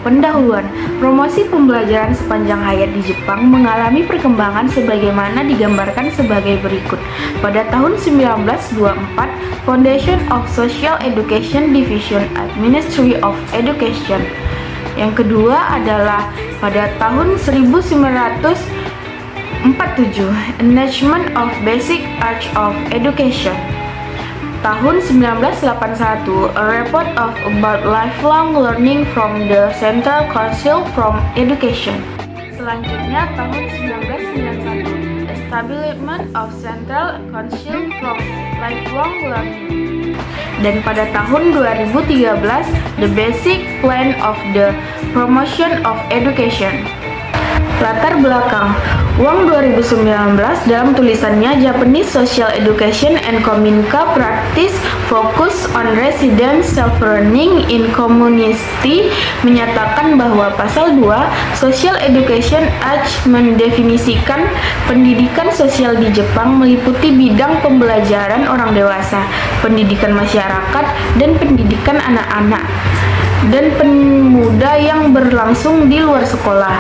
pendahuluan. Promosi pembelajaran sepanjang hayat di Jepang mengalami perkembangan sebagaimana digambarkan sebagai berikut. Pada tahun 1924, Foundation of Social Education Division at Ministry of Education. Yang kedua adalah pada tahun 1947, Enhancement of Basic Arts of Education. Tahun 1981, a report about lifelong learning from the Central Council from Education. Selanjutnya tahun 1991, Establishment of Central Council from Lifelong Learning. Dan pada tahun 2013, the Basic Plan of the Promotion of Education. Latar belakang UANG 2019 dalam tulisannya Japanese Social Education and Kominka Practice Focus on Resident Self-Learning in Community menyatakan bahwa pasal 2 Social Education Act mendefinisikan pendidikan sosial di Jepang meliputi bidang pembelajaran orang dewasa, pendidikan masyarakat, dan pendidikan anak-anak dan pemuda yang berlangsung di luar sekolah.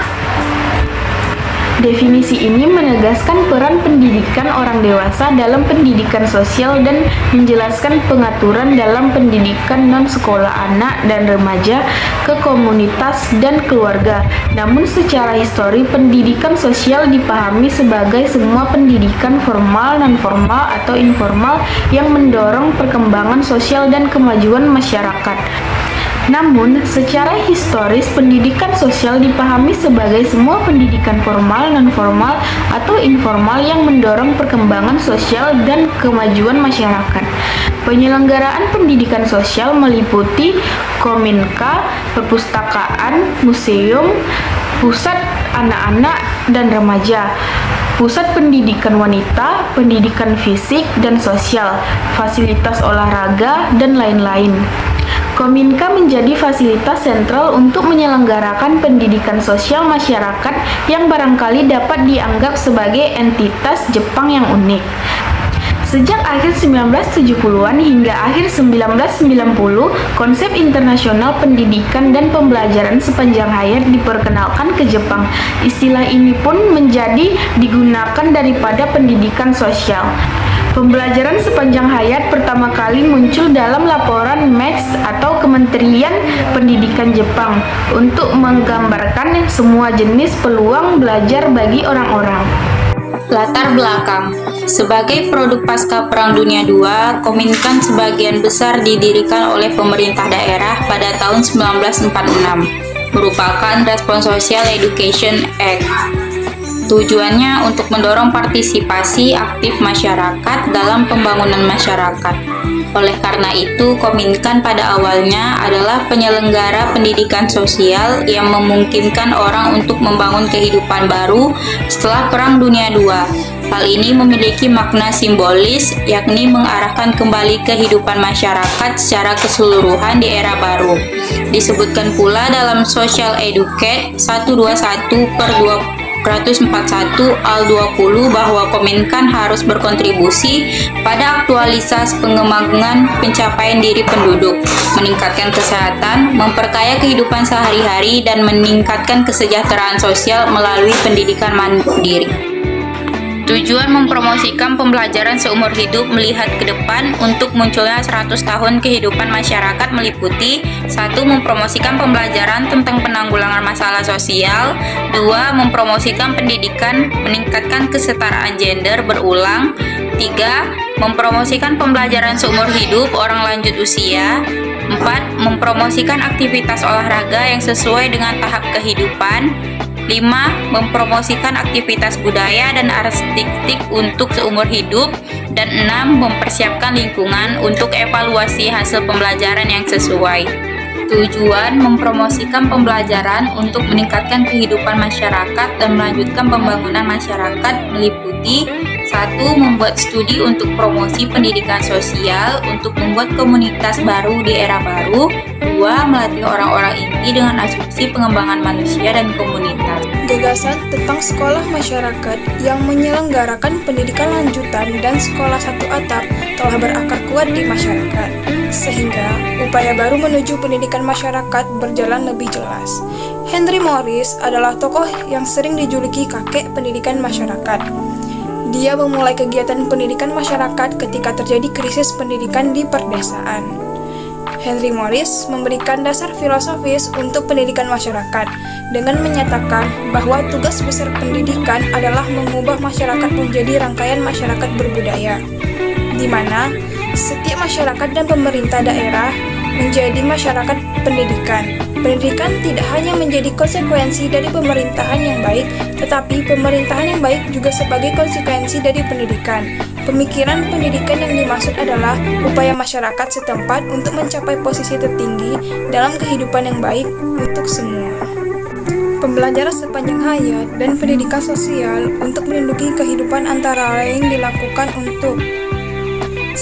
Definisi ini menegaskan peran pendidikan orang dewasa dalam pendidikan sosial dan menjelaskan pengaturan dalam pendidikan non-sekolah anak dan remaja ke komunitas dan keluarga. Namun secara histori, pendidikan sosial dipahami sebagai semua pendidikan formal, non-formal, atau informal yang mendorong perkembangan sosial dan kemajuan masyarakat. Namun, secara historis, pendidikan sosial dipahami sebagai semua pendidikan formal, non-formal, atau informal yang mendorong perkembangan sosial dan kemajuan masyarakat. Penyelenggaraan pendidikan sosial meliputi kominka, perpustakaan, museum, pusat anak-anak dan remaja, pusat pendidikan wanita, pendidikan fisik dan sosial, fasilitas olahraga, dan lain-lain. Kominka menjadi fasilitas sentral untuk menyelenggarakan pendidikan sosial masyarakat yang barangkali dapat dianggap sebagai entitas Jepang yang unik. Sejak akhir 1970-an hingga akhir 1990, konsep internasional pendidikan dan pembelajaran sepanjang hayat diperkenalkan ke Jepang. Istilah ini pun menjadi digunakan daripada pendidikan sosial. Pembelajaran sepanjang hayat pertama kali muncul dalam laporan MEX atau Kementerian Pendidikan Jepang untuk menggambarkan semua jenis peluang belajar bagi orang-orang. Latar belakang. Sebagai produk pasca Perang Dunia II, Kominkan sebagian besar didirikan oleh pemerintah daerah pada tahun 1946, merupakan Respons Social Education Act. Tujuannya untuk mendorong partisipasi aktif masyarakat dalam pembangunan masyarakat. Oleh karena itu, Kominkan pada awalnya adalah penyelenggara pendidikan sosial yang memungkinkan orang untuk membangun kehidupan baru setelah Perang Dunia II. Hal ini memiliki makna simbolis, yakni mengarahkan kembali kehidupan masyarakat secara keseluruhan di era baru. Disebutkan pula dalam Social Educate 121/241 Al-20 bahwa Kominkan harus berkontribusi pada aktualisasi pengembangan pencapaian diri penduduk, meningkatkan kesehatan, memperkaya kehidupan sehari-hari, dan meningkatkan kesejahteraan sosial melalui pendidikan mandiri. Tujuan mempromosikan pembelajaran seumur hidup melihat ke depan untuk munculnya 100 tahun kehidupan masyarakat meliputi 1. Mempromosikan pembelajaran tentang penanggulangan masalah sosial. 2. Mempromosikan pendidikan, meningkatkan kesetaraan gender berulang. 3. Mempromosikan pembelajaran seumur hidup orang lanjut usia. 4. Mempromosikan aktivitas olahraga yang sesuai dengan tahap kehidupan. 5. Mempromosikan aktivitas budaya dan artistik untuk seumur hidup. Dan 6. Mempersiapkan lingkungan untuk evaluasi hasil pembelajaran yang sesuai. Tujuan mempromosikan pembelajaran untuk meningkatkan kehidupan masyarakat dan melanjutkan pembangunan masyarakat meliputi 1. Membuat studi untuk promosi pendidikan sosial untuk membuat komunitas baru di era baru. 2. Melatih orang-orang inti dengan asumsi pengembangan manusia dan komunitas. Gagasan tentang sekolah masyarakat yang menyelenggarakan pendidikan lanjutan dan sekolah satu atap telah berakar kuat di masyarakat. sehingga upaya baru menuju pendidikan masyarakat berjalan lebih jelas. Henry Morris adalah tokoh yang sering dijuluki kakek pendidikan masyarakat. Dia memulai kegiatan pendidikan masyarakat ketika terjadi krisis pendidikan di perdesaan. Henry Morris memberikan dasar filosofis untuk pendidikan masyarakat dengan menyatakan bahwa tugas besar pendidikan adalah mengubah masyarakat menjadi rangkaian masyarakat berbudaya, di mana setiap masyarakat dan pemerintah daerah menjadi masyarakat pendidikan. Pendidikan tidak hanya menjadi konsekuensi dari pemerintahan yang baik, tetapi pemerintahan yang baik juga sebagai konsekuensi dari pendidikan. Pemikiran pendidikan yang dimaksud adalah upaya masyarakat setempat untuk mencapai posisi tertinggi dalam kehidupan yang baik untuk semua. Pembelajaran sepanjang hayat dan pendidikan sosial untuk melindungi kehidupan antara lain dilakukan untuk 1.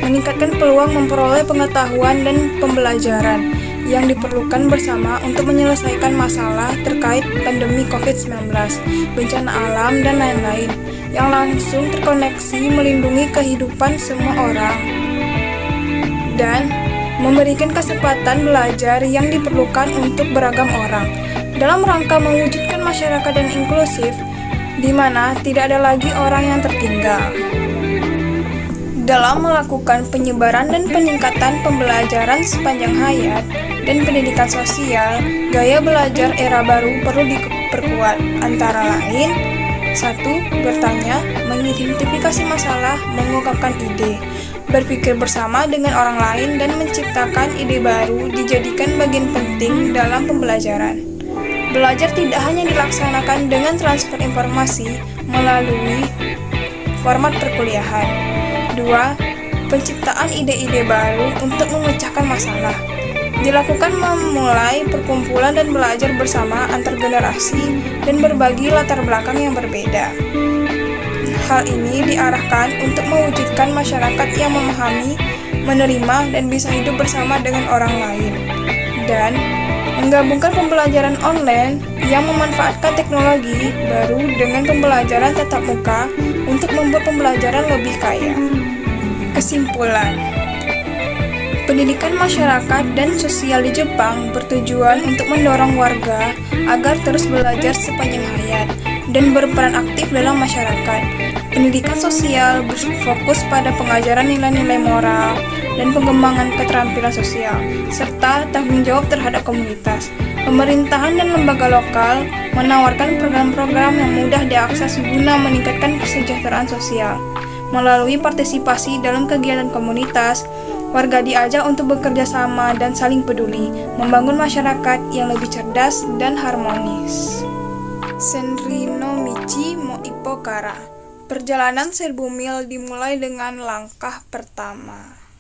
Meningkatkan peluang memperoleh pengetahuan dan pembelajaran yang diperlukan bersama untuk menyelesaikan masalah terkait pandemi COVID-19, bencana alam, dan lain-lain yang langsung terkoneksi melindungi kehidupan semua orang, dan memberikan kesempatan belajar yang diperlukan untuk beragam orang dalam rangka mewujudkan masyarakat yang inklusif di mana tidak ada lagi orang yang tertinggal. Dalam melakukan penyebaran dan peningkatan pembelajaran sepanjang hayat dan pendidikan sosial, gaya belajar era baru perlu diperkuat, antara lain 1. Bertanya, mengidentifikasi masalah, mengungkapkan ide, berpikir bersama dengan orang lain, dan menciptakan ide baru dijadikan bagian penting dalam pembelajaran. Belajar tidak hanya dilaksanakan dengan transfer informasi melalui format perkuliahan. 2. Penciptaan ide-ide baru untuk memecahkan masalah dilakukan memulai perkumpulan dan belajar bersama antar generasi dan berbagi latar belakang yang berbeda. Hal ini diarahkan untuk mewujudkan masyarakat yang memahami, menerima, dan bisa hidup bersama dengan orang lain, dan menggabungkan pembelajaran online yang memanfaatkan teknologi baru dengan pembelajaran tatap muka untuk membuat pembelajaran lebih kaya. Kesimpulan, pendidikan masyarakat dan sosial di Jepang bertujuan untuk mendorong warga agar terus belajar sepanjang hayat dan berperan aktif dalam masyarakat. Pendidikan sosial berfokus pada pengajaran nilai-nilai moral dan pengembangan keterampilan sosial, serta tanggung jawab terhadap komunitas. Pemerintahan dan lembaga lokal menawarkan program-program yang mudah diakses guna meningkatkan kesejahteraan sosial. Melalui partisipasi dalam kegiatan komunitas, warga diajak untuk bekerja sama dan saling peduli, membangun masyarakat yang lebih cerdas dan harmonis. Senri no Michi mo Ippo Kara. Perjalanan 1000 mil dimulai dengan langkah pertama.